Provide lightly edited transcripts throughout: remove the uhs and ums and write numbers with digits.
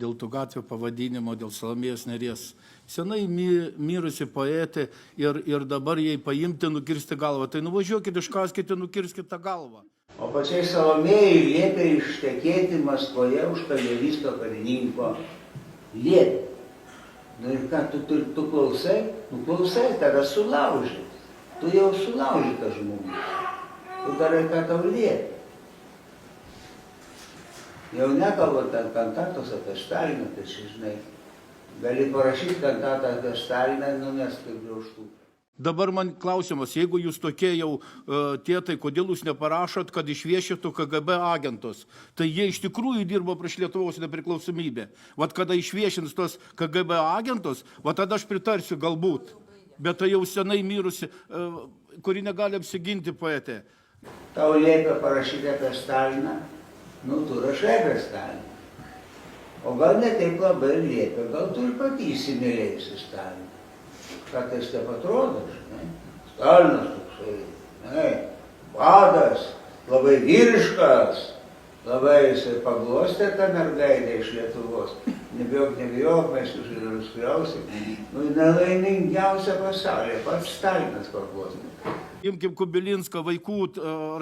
Dėl tų gatvių pavadinimo, dėl Salomėjos Nėries. Senai mirusi poetė ir dabar jai paimti, nukirsti galvą. Tai nuvažiuokit, iškaskite, nukirskite tą galvą. O pačiai Salomėjai liepė ištekėti Maskvoje už karjeristo karininko. Liepė. Nu ir ką, tu klausai? Nu klausai, tada sulauži. Tu jau sulauži tą žmogų. Tu darai, ką tau liepė. Jau nekalbant ant kantatos apie Staliną, tai žinai, gali parašyti kantatą apie Staliną ir numest kaip graužtuką. Dabar man klausimas, jeigu jūs tokie jau tėtai, kodėl jūs neparašot, kad išviešintų KGB agentus? Tai jie iš tikrųjų dirbo prieš Lietuvos nepriklausomybę. Vat kada išviešins tos KGB agentus, vat tada aš pritarsiu galbūt. Bet tai jau senai mirusi, kuri negali apsiginti poetė. Tau liepia parašyti apie Staliną? Nu, tu rašai apie Staliną. O gal ne taip labai liepia, gal tu ir pati įsimylėjusi Staliną. Kartais taip atrodo, žinai. Stalinas toksai, žinai, vadas, labai vyriškas, labai jisai paglostė tą mergaitę iš Lietuvos. Nebijok, mes nuskriausim. Nu, nelaimingiausia pasaulyje, pats Stalinas paglostė. Imkim Kubilinską, vaikų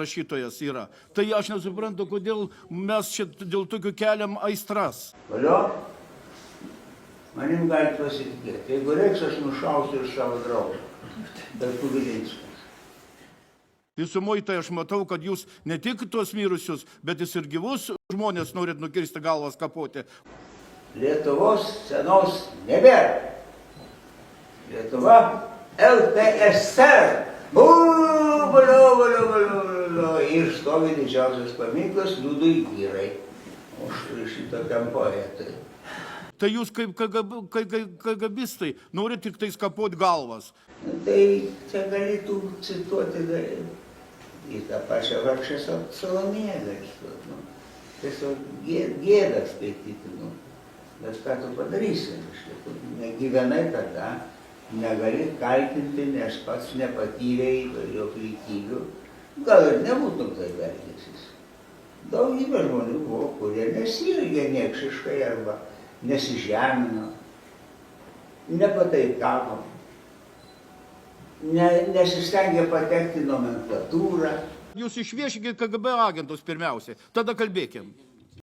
rašytojas yra. Tai aš nesuprantu, kodėl mes čia dėl tokių keliam aistras. Valio, manim gali pasitikėti. Jeigu reiks, aš nušausiu ir savo draugą. Tai Kubilinskas. Visumoje tai aš matau, kad jūs ne tik tuos mirusius, bet ir gyvus žmonės norit nukirsti galvas kapoti. Lietuvos senos nebėra. Lietuva LTSR. Ir stovi didžiausias paminklas Liudui Girai. Už šitokiam poetui. Tai jūs kaip KGBistai norit tik tai kapot galvas. Tai čia galėtų cituoti į tą pačią vargšę Salomėją galėtų. Tiesiog gėdą skaityti. Bet ką tu padarysi? Tu negyvenai tada. Negali kaltinti, nes pats nepatyrei jo aplinkybių. Gal ir nebūtum taip elgęsis. Daugybė žmonių buvo, kurie nesielgė niekšiškai arba nesižemino, nepataikavo, nesistengė patekti nomenklatūrą. Jūs išviešinkit KGB agentus pirmiausiai, tada kalbėkim.